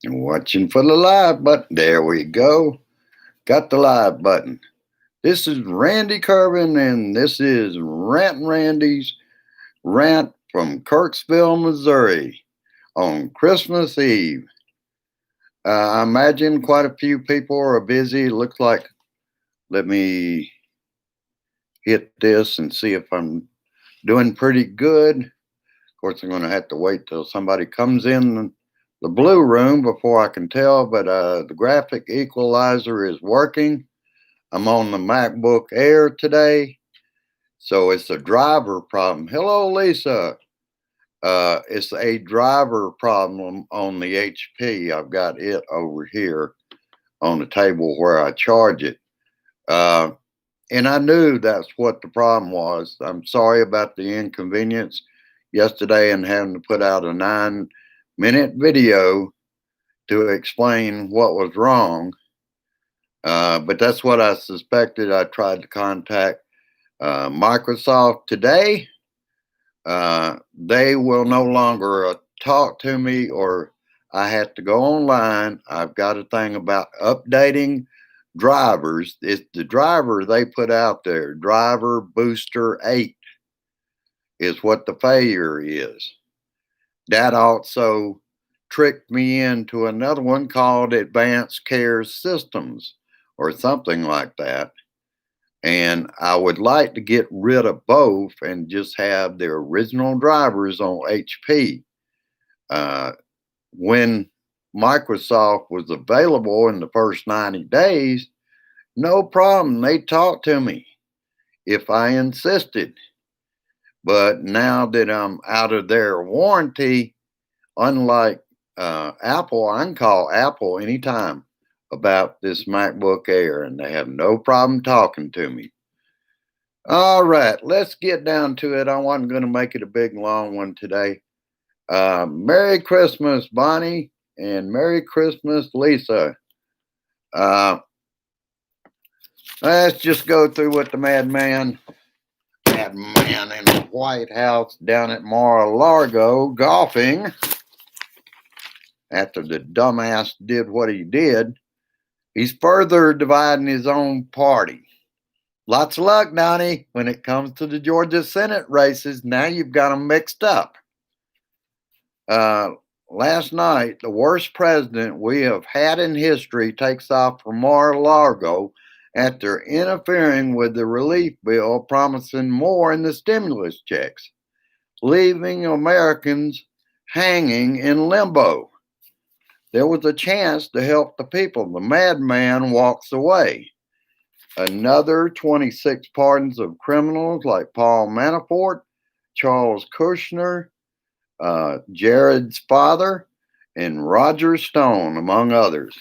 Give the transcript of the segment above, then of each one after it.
Watching for the live button. There we go. Got the live button. This is Randy Kervin, and this is Randy's Rant from Kirksville, Missouri on Christmas Eve. I imagine quite a few people are busy. Looks like, let me hit this and see if I'm doing pretty good. Of course, I'm going to have to wait till somebody comes in the blue room before I can tell, but the graphic equalizer is working. I'm on the MacBook Air today, so it's a driver problem. Hello, Lisa. It's a driver problem on the HP. I've got it over here on the table where I charge it. And I knew that's what the problem was. I'm sorry about the inconvenience yesterday and having to put out a 9-minute video to explain what was wrong. But that's what I suspected. I tried to contact Microsoft today. They will no longer talk to me, or I have to go online. I've got a thing about updating drivers. It's the driver they put out there. Driver Booster 8 is what the failure is. That also tricked me into another one called Advanced Care Systems or something like that. And I would like to get rid of both and just have the original drivers on HP. When Microsoft was available in the first 90 days, no problem. They talked to me if I insisted. But now that I'm out of their warranty, unlike Apple, I can call Apple anytime about this MacBook Air, and they have no problem talking to me. All right, let's get down to it. I wasn't going to make it a big long one today. Merry Christmas, Bonnie, and Merry Christmas, Lisa. Let's just go through what the madman in the White House down at Mar-a-Lago golfing after the dumbass did what he did. He's further dividing his own party. Lots of luck, Donnie, when it comes to the Georgia Senate races. Now you've got them mixed up. Last night, the worst president we have had in history takes off from Mar-a-Lago after interfering with the relief bill, promising more in the stimulus checks, leaving Americans hanging in limbo. There was a chance to help the people. The madman walks away. Another 26 pardons of criminals like Paul Manafort, Charles Kushner, Jared's father, and Roger Stone, among others.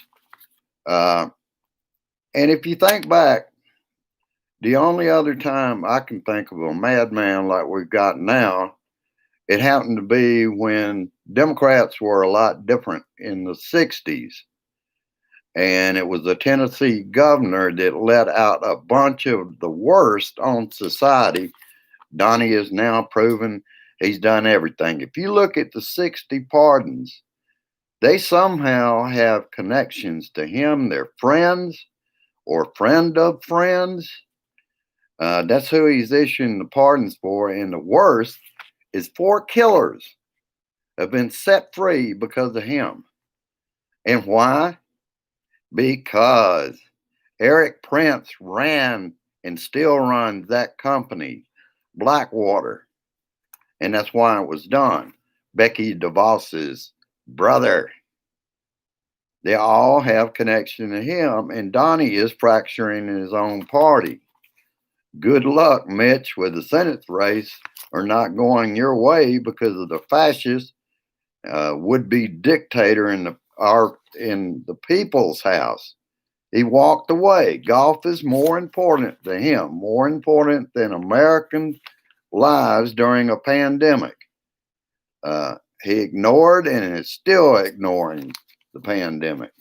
And if you think back, the only other time I can think of a madman like we've got now, it happened to be when Democrats were a lot different in the 60s. And it was a Tennessee governor that let out a bunch of the worst on society. Donnie is now proven he's done everything. If you look at the 60 pardons, they somehow have connections to him. They're friends or friend of friends. That's who he's issuing the pardons for. And the worst is 4 killers have been set free because of him. And why? Because Eric Prince ran and still runs that company, Blackwater. And that's why it was done. Becky DeVos's brother. They all have connection to him, and Donnie is fracturing his own party. Good luck, Mitch, with the Senate race are not going your way because of the fascist would-be dictator in the people's house. He walked away. Golf is more important to him, more important than American lives during a pandemic. He ignored and is still ignoring the pandemic.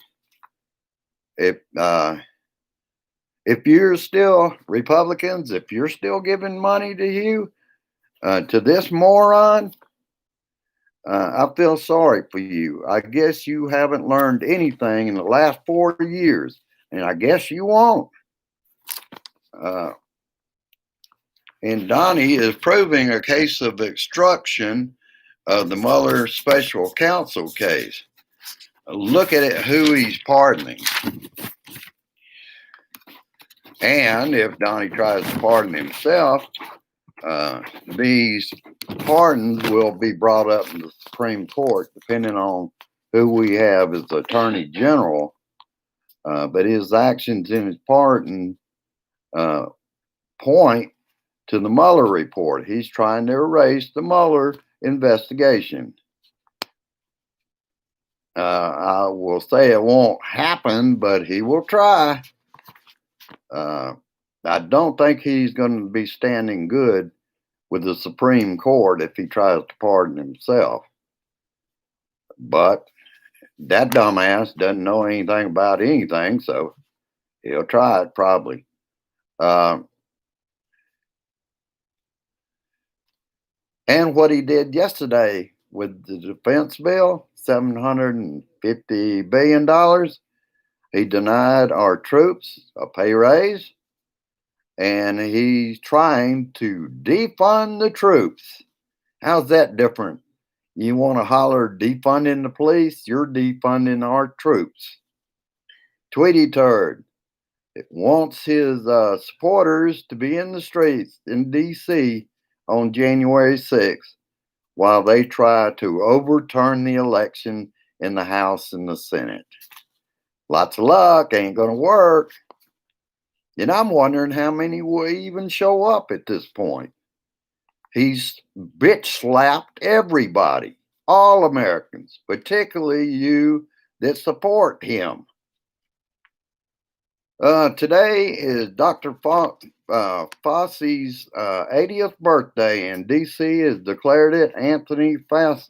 If you're still Republicans, if you're still giving money to this moron, I feel sorry for you. I guess you haven't learned anything in the last 4 years, and I guess you won't. Uh, and Donnie is proving a case of obstruction of the Mueller special counsel case. Look at it, who he's pardoning. And if Donnie tries to pardon himself, these pardons will be brought up in the Supreme Court, depending on who we have as Attorney General. But his actions in his pardon point to the Mueller report. He's trying to erase the Mueller investigation. I will say it won't happen, but he will try. I don't think he's going to be standing good with the Supreme Court if he tries to pardon himself. But that dumbass doesn't know anything about anything, so he'll try it probably. And what he did yesterday with the defense bill, $750 billion, he denied our troops a pay raise, and he's trying to defund the troops. How's that different? You want to holler defunding the police? You're defunding our troops. Tweety Turd wants his supporters to be in the streets in D.C. on January 6th while they try to overturn the election in the House and the Senate. Lots of luck, ain't going to work. And I'm wondering how many will even show up at this point. He's bitch slapped everybody, all Americans, particularly you that support him. Today is Dr. Fauci's 80th birthday, and D.C. has declared it Anthony Fauci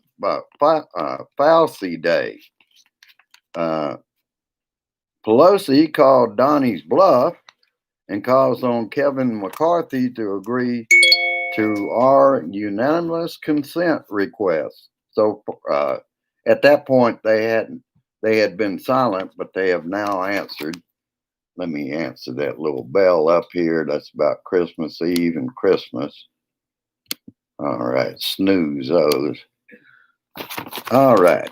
Day. Pelosi called Donnie's bluff and calls on Kevin McCarthy to agree to our unanimous consent request. So at that point, they had been silent, but they have now answered. Let me answer that little bell up here. That's about Christmas Eve and Christmas. All right, snooze those. All right.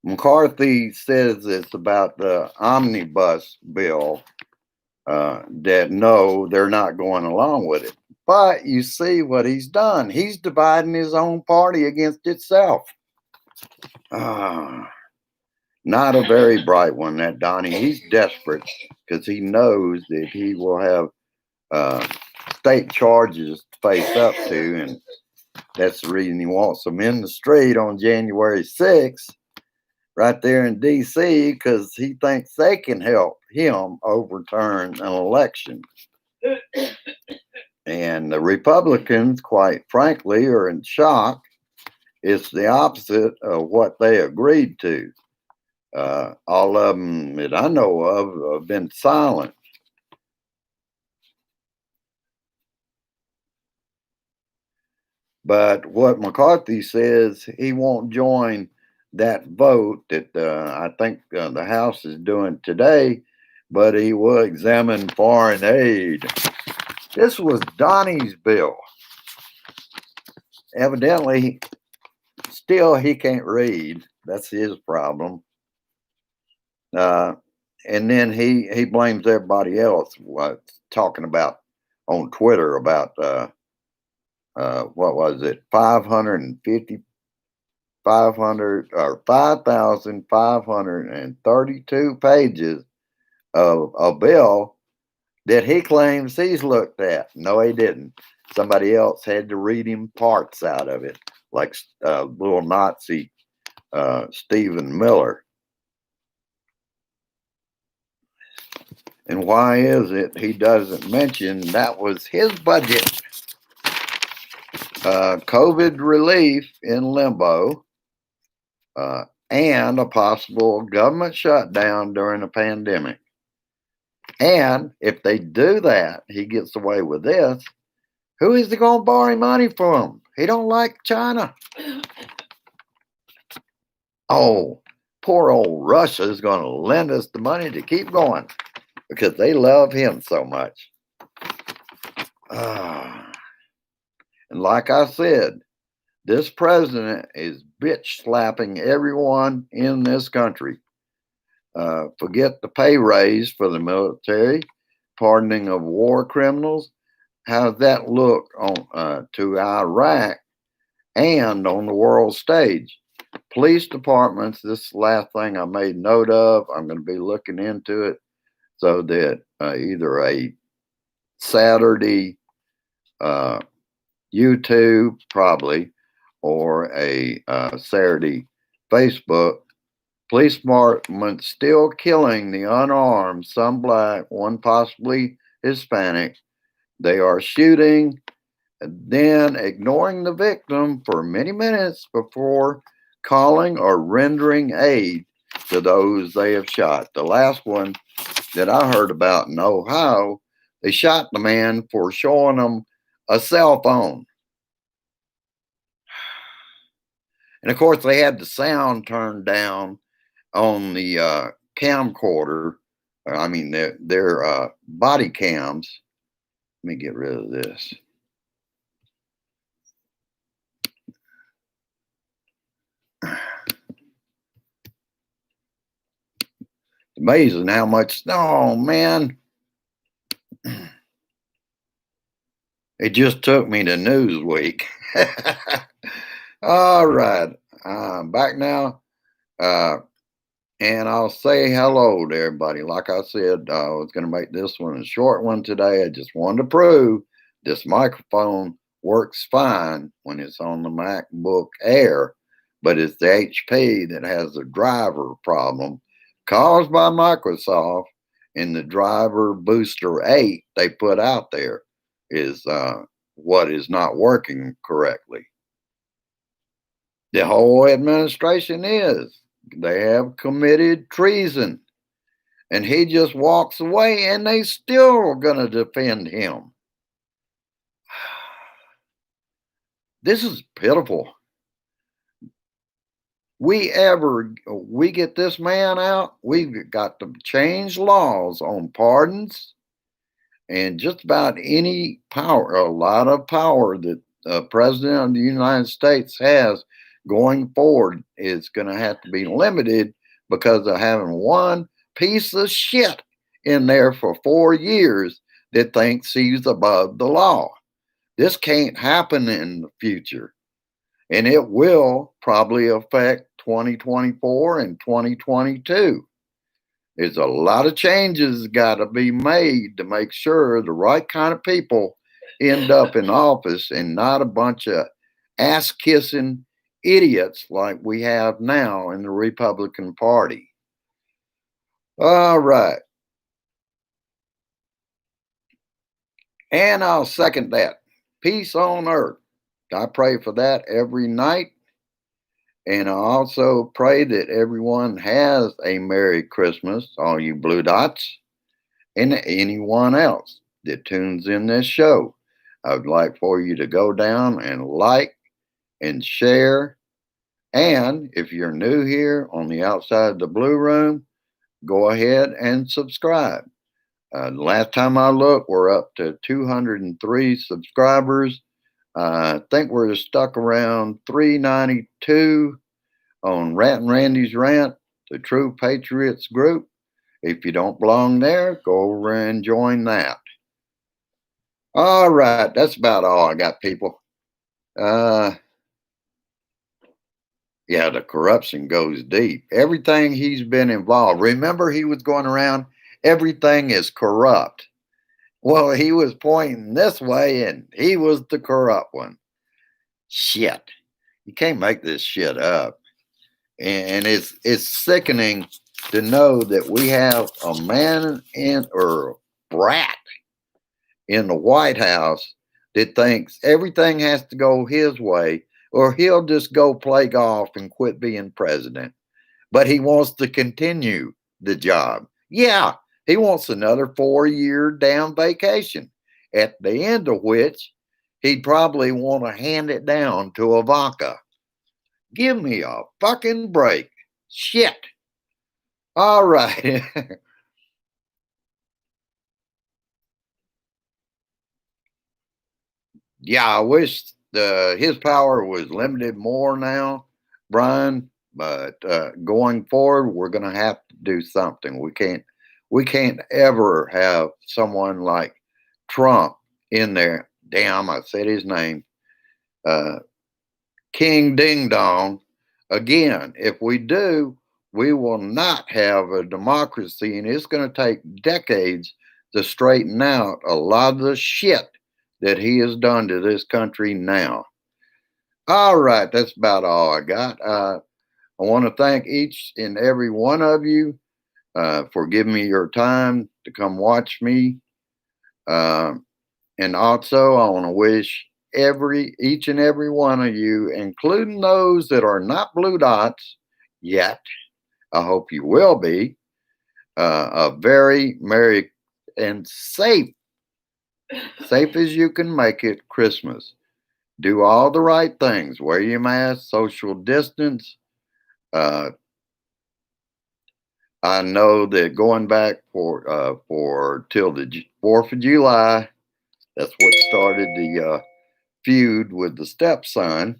McCarthy says it's about the omnibus bill, that no, they're not going along with it. But you see what he's done. He's dividing his own party against itself. Not a very bright one, that Donnie. He's desperate because he knows that he will have state charges to face up to, and that's the reason he wants them in the street on January 6th, right there in D.C., because he thinks they can help him overturn an election. And the Republicans, quite frankly, are in shock. It's the opposite of what they agreed to. All of them that I know of have been silent. But what McCarthy says, he won't join that vote that I think the House is doing today, but he will examine foreign aid. This was Donnie's bill. Evidently, still he can't read. That's his problem. And then he blames everybody else. Talking about on Twitter about what was it, 5,532 pages of a bill that he claims he's looked at. No, he didn't. Somebody else had to read him parts out of it, like little Nazi Stephen Miller. And why is it he doesn't mention that was his budget? COVID relief in limbo, and a possible government shutdown during a pandemic. And if they do that, he gets away with this. Who is he going to borrow money from? He don't like China. Oh, poor old Russia is going to lend us the money to keep going because they love him so much. And like I said, this president is bitch slapping everyone in this country. Forget the pay raise for the military, pardoning of war criminals. How does that look on to Iraq and on the world stage? Police departments, this is the last thing I made note of. I'm going to be looking into it so that either a Saturday YouTube probably or a Saturday Facebook. Police department still killing the unarmed, some black, one possibly Hispanic. They are shooting, then ignoring the victim for many minutes before calling or rendering aid to those they have shot. The last one that I heard about in Ohio, they shot the man for showing them a cell phone. And of course, they had the sound turned down on the camcorder. I mean, their body cams. Let me get rid of this. Amazing how much. Oh man, it just took me to Newsweek. All right, back now, and I'll say hello to everybody. Like I said, I was going to make this one a short one today. I just wanted to prove this microphone works fine when it's on the MacBook Air, but it's the HP that has the driver problem caused by Microsoft, and the driver booster 8 they put out there is what is not working correctly. The whole administration is. They have committed treason. And he just walks away and they still are going to defend him. This is pitiful. We get this man out, we've got to change laws on pardons and just about any power, a lot of power that the President of the United States has going forward is going to have to be limited because of having one piece of shit in there for 4 years that thinks he's above the law. This can't happen in the future. And it will probably affect 2024 and 2022. There's a lot of changes got to be made to make sure the right kind of people end up in office and not a bunch of ass-kissing idiots like we have now in the Republican Party. All right. And I'll second that. Peace on earth. I pray for that every night. And I also pray that everyone has a Merry Christmas, all you blue dots, and anyone else that tunes in this show. I would like for you to go down and like and share. And if you're new here on the outside of the Blue Room, go ahead and subscribe. Last time I looked, we're up to 203 subscribers. I think we're stuck around 392 on Rantin' Randy's Rant, the True Patriots group. If you don't belong there, go over and join that. All right, that's about all I got, people. Yeah, the corruption goes deep. Everything he's been involved. Remember, he was going around, everything is corrupt. Well, he was pointing this way and he was the corrupt one. Shit. You can't make this shit up. And it's sickening to know that we have a man or brat in the White House that thinks everything has to go his way or he'll just go play golf and quit being president. But he wants to continue the job. Yeah, he wants another 4-year damn vacation, at the end of which he'd probably want to hand it down to Ivanka. Give me a fucking break. Shit. All right. Yeah, I wish his power was limited more now, Brian. But going forward, we're going to have to do something. We can't ever have someone like Trump in there. Damn, I said his name. Uh, King Ding Dong. Again, if we do, we will not have a democracy, and it's going to take decades to straighten out a lot of the shit that he has done to this country now. All right, that's about all I got. I want to thank each and every one of you for giving me your time to come watch me. Uh, and also, I want to wish each and every one of you, including those that are not blue dots yet, I hope you will be, a very merry and safe as you can make it Christmas. Do all the right things. Wear your mask, social distance. Uh, I know that going back for till the 4th of July, that's what started the feud with the stepson.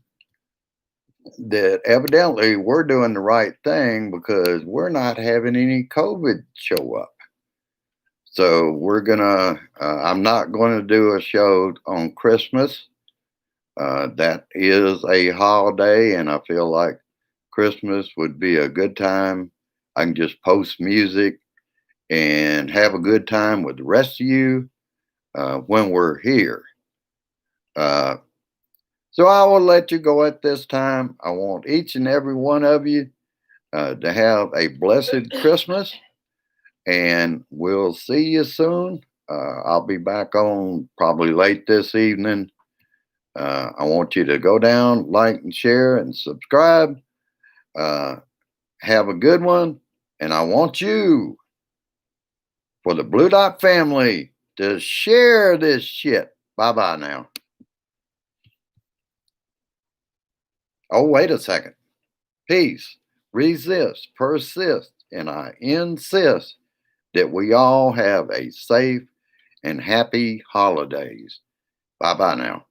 That evidently we're doing the right thing because we're not having any COVID show up. So I'm not gonna do a show on Christmas. That is a holiday, and I feel like Christmas would be a good time. I can just post music and have a good time with the rest of you when we're here. Uh, so I will let you go at this time. I want each and every one of you to have a blessed Christmas, and we'll see you soon. I'll be back on probably late this evening. I want you to go down, like, and share, and subscribe. Uh, have a good one, and I want you, for the Blue Dot family, to share this shit. Bye bye now. Oh, wait a second. Peace, resist, persist, and I insist that we all have a safe and happy holidays. Bye bye now.